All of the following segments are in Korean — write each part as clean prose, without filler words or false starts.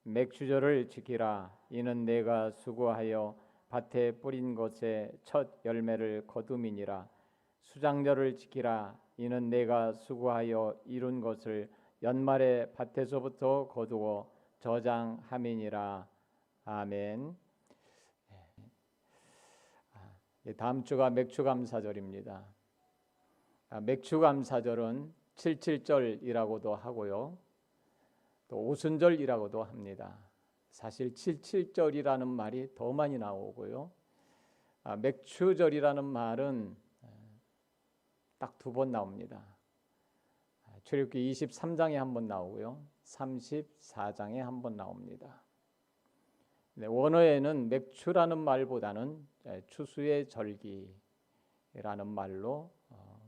맥추절을 지키라. 이는 내가 수고하여 밭에 뿌린 것의 첫 열매를 거둠이니라. 수장절을 지키라. 이는 내가 수고하여 이룬 것을 연말에 밭에서부터 거두어 저장함이니라. 아멘. 다음 주가 맥추감사절입니다. 맥추감사절은 칠칠절이라고도 하고요, 또 오순절이라고도 합니다. 사실 칠칠절이라는 말이 더 많이 나오고요, 맥추절이라는 말은 딱 2번 나옵니다. 출애굽기 23장에 한 번 나오고요, 34장에 한 번 나옵니다. 원어에는 맥추라는 말보다는 추수의 절기라는 말로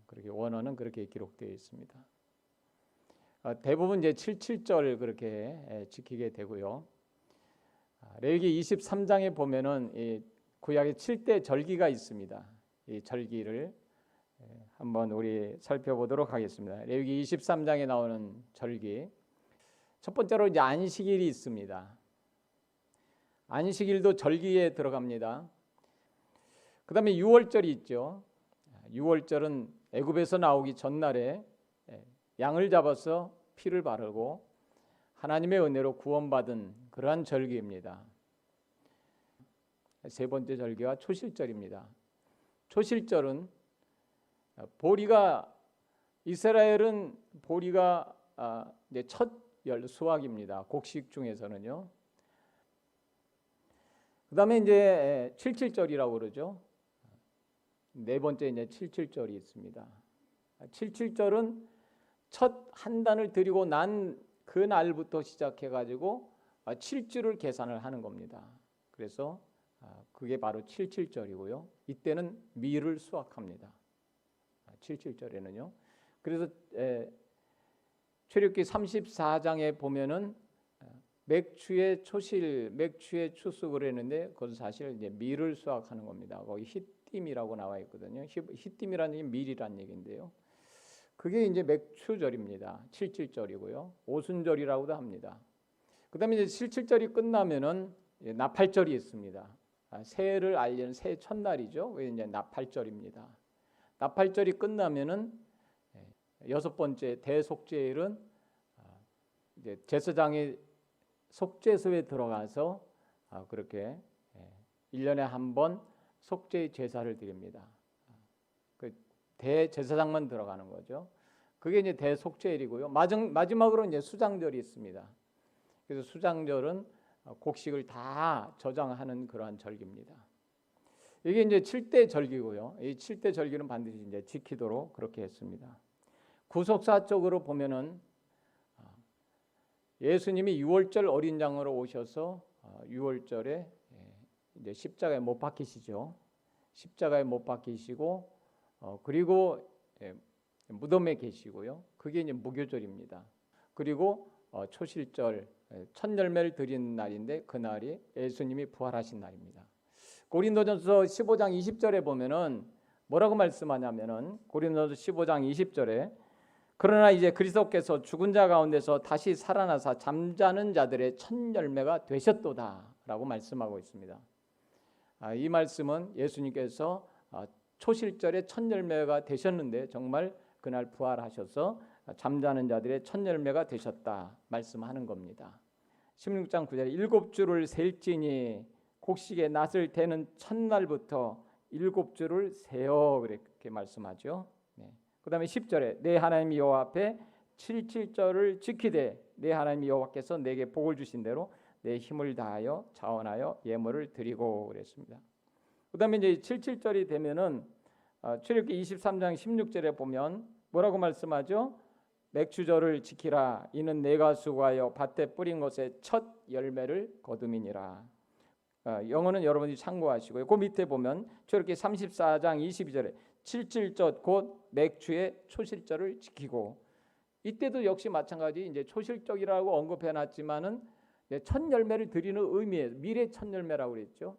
그렇게 원어는 그렇게 기록되어 있습니다. 대부분 이제 77절 그렇게 지키게 되고요. 레위기 23장에 보면은 이 구약의 7대 절기가 있습니다. 이 절기를 한번 우리 살펴보도록 하겠습니다. 레위기 23장에 나오는 절기, 첫 번째로 이제 안식일이 있습니다. 안식일도 절기에 들어갑니다. 그 다음에 유월절이 있죠. 유월절은 애굽에서 나오기 전날에 양을 잡아서 피를 바르고 하나님의 은혜로 구원받은 그러한 절기입니다. 세 번째 절기가 초실절입니다. 초실절은 이스라엘은 보리가 첫 수확입니다. 곡식 중에서는요. 그 다음에 이제 칠칠절이라고 그러죠. 네 번째 이제 칠칠절이 있습니다. 칠칠절은 첫 한 단을 드리고 난 그 날부터 시작해 가지고 7주를 계산을 하는 겁니다. 그래서 그게 바로 칠칠절이고요. 이때는 밀을 수확합니다. 칠칠절에는요. 그래서 출애굽기 34장에 보면은 맥추의 초실, 맥추의 추수를 했는데 그것은 사실 이제 밀을 수확하는 겁니다. 거기 히딤이라고 나와 있거든요. 히딤이라는 얘기는 밀이라는 얘기인데요. 그게 이제 맥추절입니다. 칠칠절이고요. 오순절이라고도 합니다. 그다음에 이제 칠칠절이 끝나면은 나팔절이 있습니다. 새해를 알리는 새해 첫날이죠. 그게 이제 나팔절입니다. 나팔절이 끝나면은 6번째 대속죄일은 이제 제사장이 속죄소에 들어가서 그렇게 1년에 한 번 속죄의 제사를 드립니다. 그 대제사장만 들어가는 거죠. 그게 이제 대속죄일이고요. 마지막으로 이제 수장절이 있습니다. 그래서 수장절은 곡식을 다 저장하는 그러한 절기입니다. 이게 이제 7대 절기고요. 이 7대 절기는 반드시 이제 지키도록 그렇게 했습니다. 구속사적으로 보면은 예수님이 유월절 어린 양으로 오셔서 유월절에 이제 십자가에 못 박히시죠. 십자가에 못 박히시고 그리고 무덤에 계시고요. 그게 이제 무교절입니다. 그리고 초실절 첫 열매를 드린 날인데 그날이 예수님이 부활하신 날입니다. 고린도전서 15장 20절에 보면은 뭐라고 말씀하냐면은 고린도전서 15장 20절에 그러나 이제 그리스도께서 죽은 자 가운데서 다시 살아나사 잠자는 자들의 첫 열매가 되셨도다라고 말씀하고 있습니다. 이 말씀은 예수님께서 초실절의 첫 열매가 되셨는데 정말 그날 부활하셔서 잠자는 자들의 첫 열매가 되셨다 말씀하는 겁니다. 16장 9절에 7주를 셀지니 곡식의 낫을 대는 첫날부터 7주를 세어 그렇게 말씀하죠. 그 다음에 10절에 내 하나님 여호와 앞에 칠칠절을 지키되 내 하나님 여호와께서 내게 복을 주신 대로 내 힘을 다하여 자원하여 예물을 드리고 그랬습니다. 그 다음에 이제 칠칠절이 되면은 출애굽기 23장 16절에 보면 뭐라고 말씀하죠? 맥추절을 지키라. 이는 내가 수고하여 밭에 뿌린 것의 첫 열매를 거둠이니라. 영어는 여러분이 참고하시고요. 그 밑에 보면 출애굽기 34장 22절에 칠칠절 곧 맥추의 초실절을 지키고 이때도 역시 마찬가지 이제 초실절이라고 언급해 놨지만은 첫 열매를 드리는 의미에 밀의 첫 열매라고 그랬죠.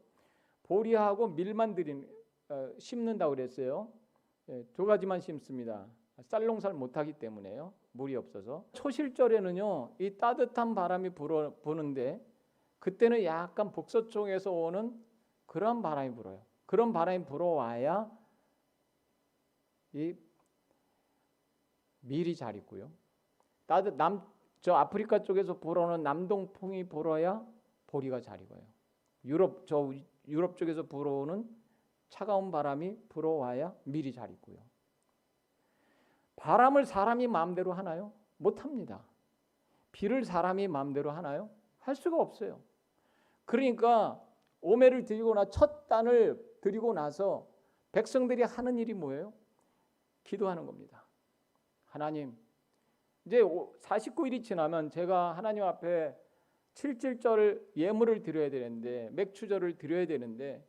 보리하고 밀만 심는다고 그랬어요. 두 가지만 심습니다. 쌀농사를 못하기 때문에요. 물이 없어서. 초실절에는요, 이 따뜻한 바람이 부는데 그때는 약간 북서쪽에서 오는 그런 바람이 불어요. 그런 바람이 불어와야 이 밀이 잘 있고요. 저 아프리카 쪽에서 불어오는 남동풍이 불어야 보리가 잘 익어요. 유럽 쪽에서 불어오는 차가운 바람이 불어와야 밀이 잘 익고요. 바람을 사람이 마음대로 하나요? 못합니다. 비를 사람이 마음대로 하나요? 할 수가 없어요. 그러니까 오매를 드리고 첫 단을 드리고 나서 백성들이 하는 일이 뭐예요? 기도하는 겁니다. 하나님, 이제 49일이 지나면 제가 하나님 앞에 칠칠절 예물을 드려야 되는데, 맥추절을 드려야 되는데,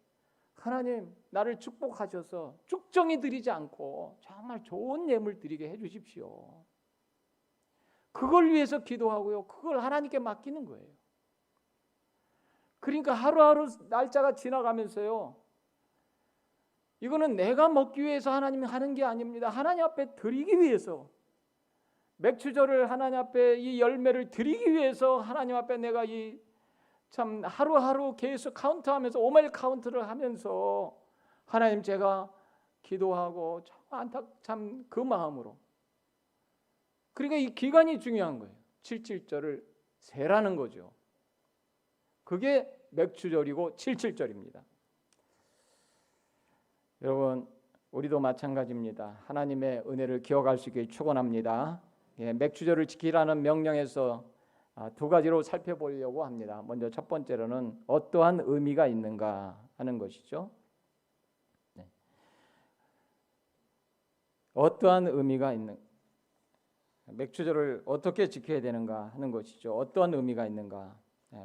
하나님 나를 축복하셔서 쭉정이 드리지 않고 정말 좋은 예물 드리게 해주십시오. 그걸 위해서 기도하고요, 그걸 하나님께 맡기는 거예요. 그러니까 하루하루 날짜가 지나가면서요, 이거는 내가 먹기 위해서 하나님이 하는 게 아닙니다. 하나님 앞에 드리기 위해서, 맥추절을 하나님 앞에 이 열매를 드리기 위해서 하나님 앞에 내가 이 참 하루하루 계속 카운트하면서 오마일 카운트를 하면서 하나님 제가 기도하고 참 그 마음으로. 그러니까 이 기간이 중요한 거예요. 칠칠절을 세라는 거죠. 그게 맥추절이고 칠칠절입니다. 여러분, 우리도 마찬가지입니다. 하나님의 은혜를 기억할 수 있게 축원합니다. 맥추절을 지키라는 명령에서 두 가지로 살펴보려고 합니다. 먼저 첫 번째로는 어떠한 의미가 있는가 하는 것이죠. 어떠한 의미가 있는, 맥추절을 어떻게 지켜야 되는가 하는 것이죠. 어떠한 의미가 있는가.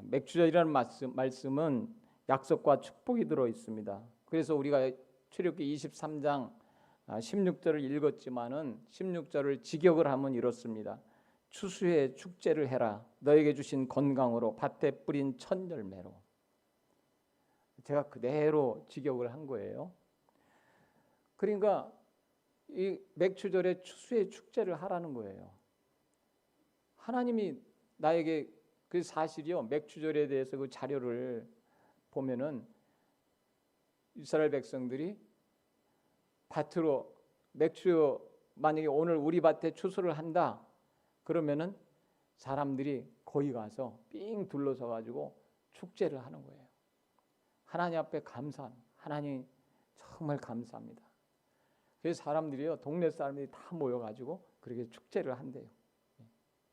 맥추절이라는 말씀은 약속과 축복이 들어 있습니다. 그래서 우리가 출애굽기 23장 16절을 읽었지만은 16절을 직역을 하면 이렇습니다. 추수의 축제를 해라. 너에게 주신 건강으로 밭에 뿌린 첫 열매로. 제가 그대로 직역을 한 거예요. 그러니까 이 맥추절에 추수의 축제를 하라는 거예요. 하나님이 나에게 그 사실이요, 맥추절에 대해서 그 자료를 보면은 이스라엘 백성들이 밭으로 만약에 오늘 우리 밭에 추수를 한다 그러면은 사람들이 거기 가서 삥 둘러서 가지고 축제를 하는 거예요. 하나님 앞에 하나님 정말 감사합니다. 그래서 사람들이요, 동네 사람들이 다 모여가지고 그렇게 축제를 한대요.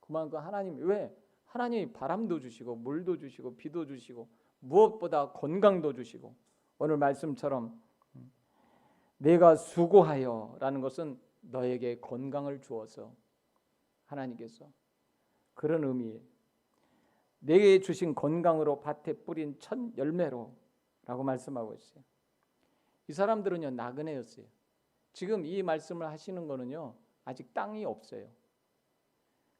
그만큼 하나님이 바람도 주시고 물도 주시고 비도 주시고 무엇보다 건강도 주시고, 오늘 말씀처럼 내가 수고하여라는 것은 너에게 건강을 주어서 하나님께서 그런 의미에 내게 주신 건강으로 밭에 뿌린 첫 열매로 라고 말씀하고 있어요. 이 사람들은요, 나그네였어요. 지금 이 말씀을 하시는 거는요, 아직 땅이 없어요.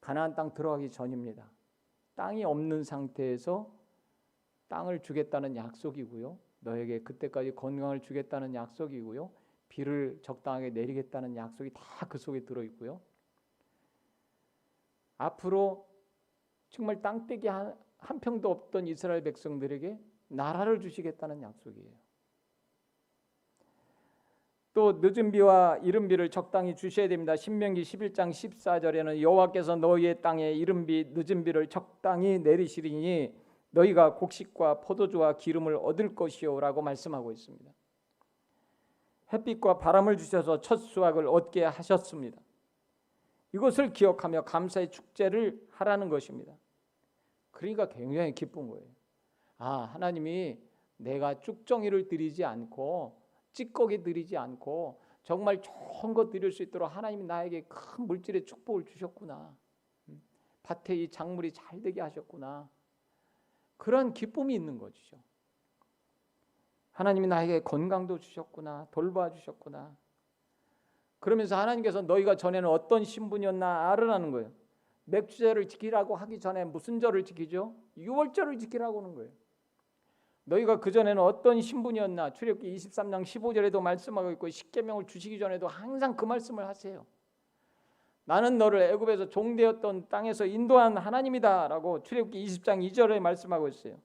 가나안 땅 들어가기 전입니다. 땅이 없는 상태에서 땅을 주겠다는 약속이고요, 너에게 그때까지 건강을 주겠다는 약속이고요, 비를 적당하게 내리겠다는 약속이 다 그 속에 들어있고요, 앞으로 정말 땅떼기 한 평도 없던 이스라엘 백성들에게 나라를 주시겠다는 약속이에요. 또 늦은 비와 이른 비를 적당히 주셔야 됩니다. 신명기 11장 14절에는 여호와께서 너희의 땅에 이른 비 늦은 비를 적당히 내리시리니 너희가 곡식과 포도주와 기름을 얻을 것이요 라고 말씀하고 있습니다. 햇빛과 바람을 주셔서 첫 수확을 얻게 하셨습니다. 이것을 기억하며 감사의 축제를 하라는 것입니다. 그러니까 굉장히 기쁜 거예요. 하나님이 내가 쭉정이를 드리지 않고 찌꺼기 드리지 않고 정말 좋은 것 드릴 수 있도록 하나님이 나에게 큰 물질의 축복을 주셨구나. 밭에 이 작물이 잘 되게 하셨구나. 그런 기쁨이 있는 거죠. 하나님이 나에게 건강도 주셨구나, 돌봐주셨구나. 그러면서 하나님께서 너희가 전에는 어떤 신분이었나 알으라는 거예요. 맥주절을 지키라고 하기 전에 무슨 절을 지키죠? 유월절을 지키라고 하는 거예요. 너희가 그전에는 어떤 신분이었나, 출애굽기 23장 15절에도 말씀하고 있고 십계명을 주시기 전에도 항상 그 말씀을 하세요. 나는 너를 애굽에서 종되었던 땅에서 인도한 하나님이다라고 출애굽기 20장 2절에 말씀하고 있어요.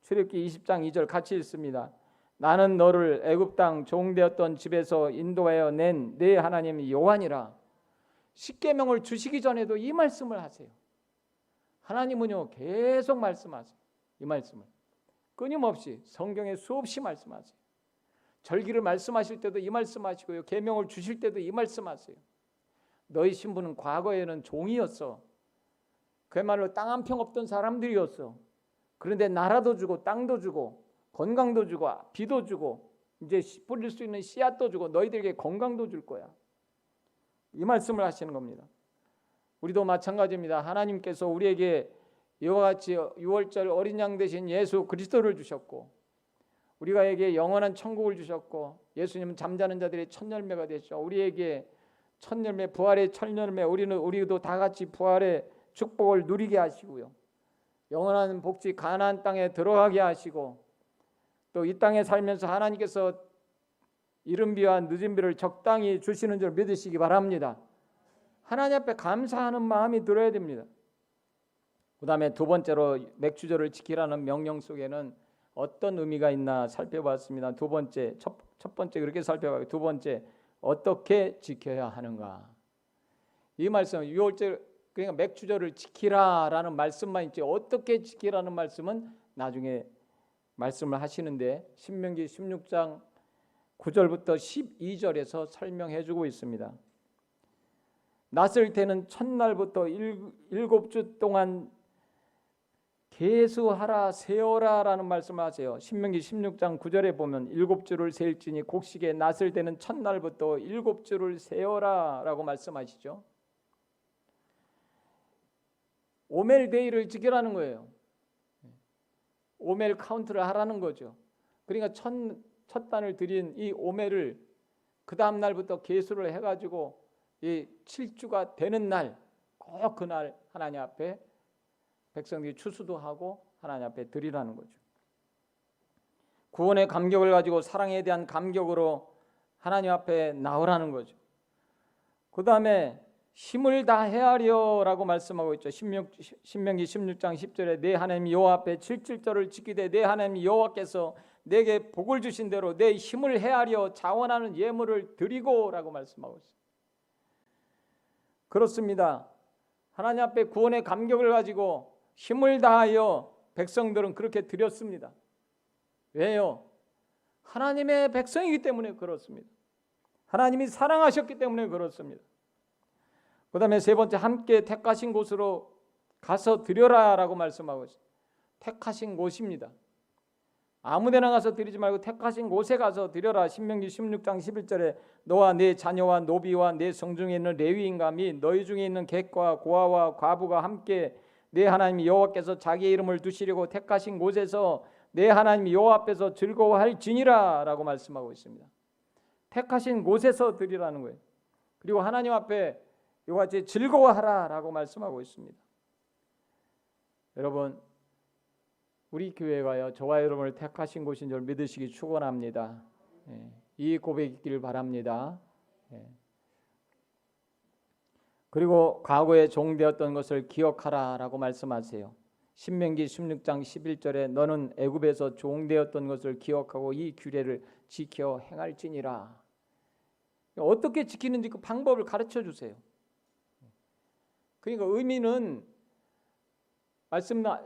출애굽기 20장 2절 같이 읽습니다. 나는 너를 애굽 땅 종되었던 집에서 인도하여 낸 네 하나님 여호와니라. 십계명을 주시기 전에도 이 말씀을 하세요. 하나님은요 계속 말씀하세요. 이 말씀을 끊임없이 성경에 수없이 말씀하세요. 절기를 말씀하실 때도 이 말씀하시고요, 계명을 주실 때도 이 말씀하세요. 너희 신부는 과거에는 종이었어. 그야말로 땅 한 평 없던 사람들이었어. 그런데 나라도 주고 땅도 주고 건강도 주고 비도 주고 이제 뿌릴 수 있는 씨앗도 주고 너희들에게 건강도 줄 거야. 이 말씀을 하시는 겁니다. 우리도 마찬가지입니다. 하나님께서 우리에게 이와 같이 유월절 어린 양 되신 예수 그리스도를 주셨고, 우리가에게 영원한 천국을 주셨고, 예수님은 잠자는 자들의 첫 열매가 되셨죠. 우리에게 첫 열매, 부활의 첫 열매, 우리도 다 같이 부활의 축복을 누리게 하시고요, 영원한 복지 가나안 땅에 들어가게 하시고, 또 이 땅에 살면서 하나님께서 이른 비와 늦은 비를 적당히 주시는 줄 믿으시기 바랍니다. 하나님 앞에 감사하는 마음이 들어야 됩니다. 그 다음에 두 번째로 맥주절을 지키라는 명령 속에는 어떤 의미가 있나 살펴봤습니다. 두 번째, 첫 번째 그렇게 살펴봤고, 두 번째 어떻게 지켜야 하는가. 이 말씀 유월절, 그러니까 맥주절을 지키라라는 말씀만 있지 어떻게 지키라는 말씀은 나중에 말씀을 하시는데 신명기 16장 9절부터 12절에서 설명해 주고 있습니다. 낫을 때는 첫날부터 7주 동안 계수하라 세어라라는 말씀을 하세요. 신명기 16장 9절에 보면 7주를 세일지니 곡식에 낫을 때는 첫날부터 7주를 세어라라고 말씀하시죠. 오멜데이를 지키라는 거예요. 오멜 카운트를 하라는 거죠. 그러니까 첫 단을 드린 이 오멜을 그 다음 날부터 계수를 해가지고 이 7주가 되는 날 꼭 그날 하나님 앞에 백성들이 추수도 하고 하나님 앞에 드리라는 거죠. 구원의 감격을 가지고 사랑에 대한 감격으로 하나님 앞에 나오라는 거죠. 그 다음에 힘을 다 헤아려라고 말씀하고 있죠. 신명기 16장 10절에 내 하나님 여호와 앞에 7절을 지키되 내 하나님 여호와께서 내게 복을 주신 대로 내 힘을 헤아려 자원하는 예물을 드리고라고 말씀하고 있어요. 그렇습니다. 하나님 앞에 구원의 감격을 가지고 힘을 다하여 백성들은 그렇게 드렸습니다. 왜요? 하나님의 백성이기 때문에 그렇습니다. 하나님이 사랑하셨기 때문에 그렇습니다. 그 다음에 세 번째, 함께 택하신 곳으로 가서 드려라라고 말씀하고 있어요. 택하신 곳입니다. 아무데나 가서 드리지 말고 택하신 곳에 가서 드려라. 신명기 16장 11절에 너와 네 자녀와 노비와 네 성중에 있는 레위인과 및 너희 중에 있는 객과 고아와 과부가 함께 내 하나님 여호와께서 자기의 이름을 두시려고 택하신 곳에서 내 하나님 여호와 앞에서 즐거워할지니라 라고 말씀하고 있습니다. 택하신 곳에서 드리라는 거예요. 그리고 하나님 앞에 이와 같이 즐거워하라 라고 말씀하고 있습니다. 여러분, 우리 교회가요 저와 여러분을 택하신 곳인 줄 믿으시기 축원합니다. 이 고백이 있기를 바랍니다. 그리고 과거에 종되었던 것을 기억하라 라고 말씀하세요. 신명기 16장 11절에 너는 애굽에서 종되었던 것을 기억하고 이 규례를 지켜 행할지니라. 어떻게 지키는지 그 방법을 가르쳐 주세요. 그러니까 의미는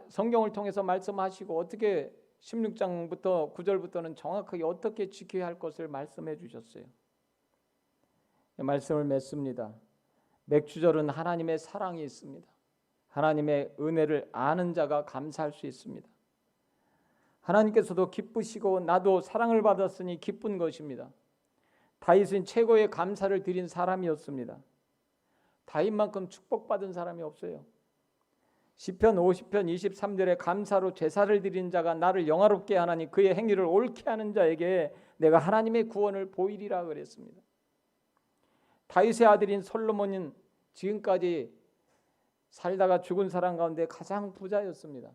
성경을 통해서 말씀하시고 어떻게 16장부터 9절부터는 정확하게 어떻게 지켜야 할 것을 말씀해 주셨어요. 말씀을 맺습니다. 맥주절은 하나님의 사랑이 있습니다. 하나님의 은혜를 아는 자가 감사할 수 있습니다. 하나님께서도 기쁘시고 나도 사랑을 받았으니 기쁜 것입니다. 다윗은 최고의 감사를 드린 사람이었습니다. 다윗만큼 축복받은 사람이 없어요. 시편 50편 23절에 감사로 제사를 드린 자가 나를 영화롭게 하나니 그의 행위를 옳게 하는 자에게 내가 하나님의 구원을 보이리라 그랬습니다. 다윗의 아들인 솔로몬은 지금까지 살다가 죽은 사람 가운데 가장 부자였습니다.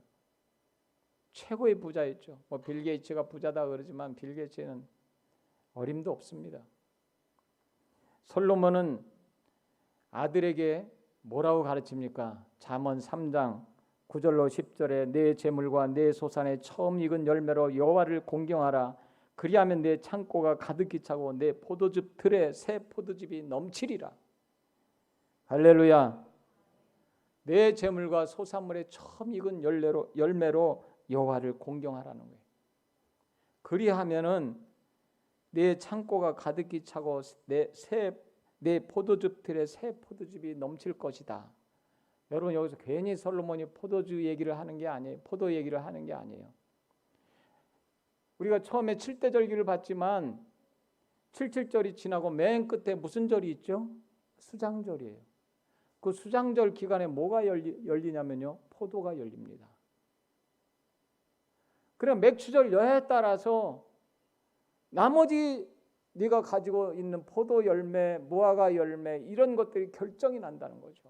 최고의 부자였죠. 빌 게이츠가 부자다 그러지만 빌 게이츠는 어림도 없습니다. 솔로몬은 아들에게 뭐라고 가르칩니까? 잠언 3장 9절로 10절에 내 재물과 내 소산의 처음 익은 열매로 여호와를 공경하라. 그리하면 내 창고가 가득히 차고 내 포도즙 틀에 새 포도즙이 넘치리라. 할렐루야. 내 재물과 소산물의 처음 익은 열매로 여호와를 공경하라는 거예요. 그리하면은 내 창고가 가득히 차고 내 포도즙 틀에 새 포도즙이 넘칠 것이다. 여러분, 여기서 괜히 솔로몬이 포도주 얘기를 하는 게 아니에요. 포도 얘기를 하는 게 아니에요. 우리가 처음에 7대 절기를 봤지만 77절이 지나고 맨 끝에 무슨 절이 있죠? 수장절이에요. 그 수장절 기간에 뭐가 열리냐면요, 포도가 열립니다. 그럼 맥추절 여해에 따라서 나머지 네가 가지고 있는 포도 열매, 무화과 열매 이런 것들이 결정이 난다는 거죠.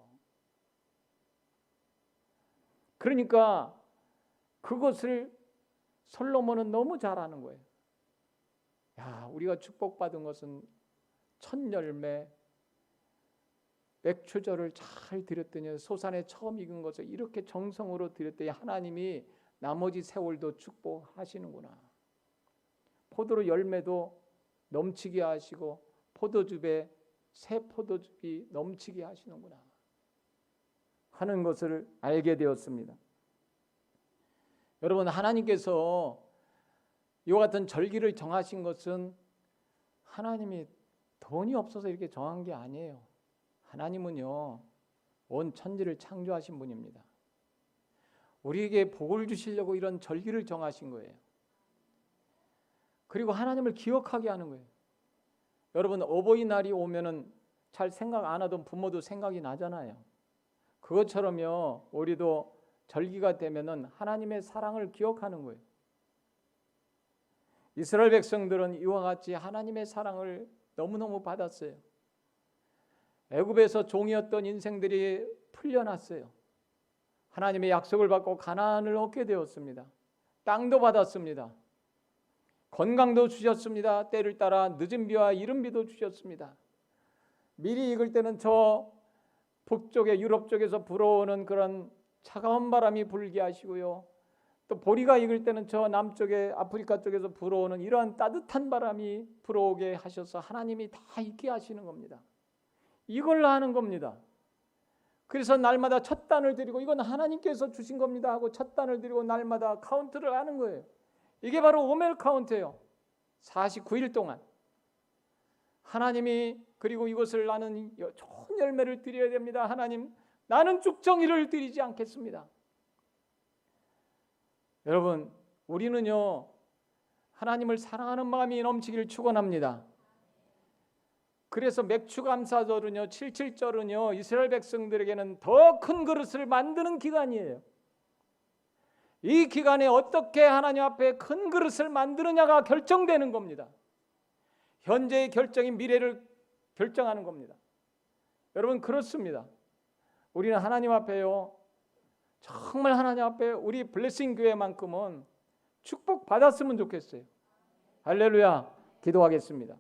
그러니까 그것을 솔로몬은 너무 잘 아는 거예요. 야, 우리가 축복받은 것은 첫 열매, 맥추절을 잘 드렸더니 소산에 처음 익은 것을 이렇게 정성으로 드렸더니 하나님이 나머지 세월도 축복하시는구나. 포도로 열매도 넘치게 하시고 포도즙에 새 포도즙이 넘치게 하시는구나 하는 것을 알게 되었습니다. 여러분, 하나님께서 이와 같은 절기를 정하신 것은 하나님이 돈이 없어서 이렇게 정한 게 아니에요. 하나님은요, 온 천지를 창조하신 분입니다. 우리에게 복을 주시려고 이런 절기를 정하신 거예요. 그리고 하나님을 기억하게 하는 거예요. 여러분, 어버이날이 오면은 잘 생각 안 하던 부모도 생각이 나잖아요. 그것처럼요, 우리도 절기가 되면은 하나님의 사랑을 기억하는 거예요. 이스라엘 백성들은 이와 같이 하나님의 사랑을 너무너무 받았어요. 애굽에서 종이었던 인생들이 풀려났어요. 하나님의 약속을 받고 가나안을 얻게 되었습니다. 땅도 받았습니다. 건강도 주셨습니다. 때를 따라 늦은 비와 이른 비도 주셨습니다. 미리 익을 때는 저 북쪽에 유럽 쪽에서 불어오는 그런 차가운 바람이 불게 하시고요. 또 보리가 익을 때는 저 남쪽에 아프리카 쪽에서 불어오는 이러한 따뜻한 바람이 불어오게 하셔서 하나님이 다 익게 하시는 겁니다. 이걸로 하는 겁니다. 그래서 날마다 첫 단을 드리고 이건 하나님께서 주신 겁니다 하고 첫 단을 드리고 날마다 카운트를 하는 거예요. 이게 바로 오멜 카운트예요. 49일 동안 하나님이 그리고 이것을 나는 좋은 열매를 드려야 됩니다. 하나님, 나는 쭉정이를 드리지 않겠습니다. 여러분, 우리는요, 하나님을 사랑하는 마음이 넘치기를 축원합니다. 그래서 맥추감사절은요, 77절은요, 이스라엘 백성들에게는 더 큰 그릇을 만드는 기간이에요. 이 기간에 어떻게 하나님 앞에 큰 그릇을 만드느냐가 결정되는 겁니다. 현재의 결정이 미래를 결정하는 겁니다. 여러분, 그렇습니다. 우리는 하나님 앞에요, 정말 하나님 앞에 우리 블레싱 교회만큼은 축복 받았으면 좋겠어요. 할렐루야. 기도하겠습니다.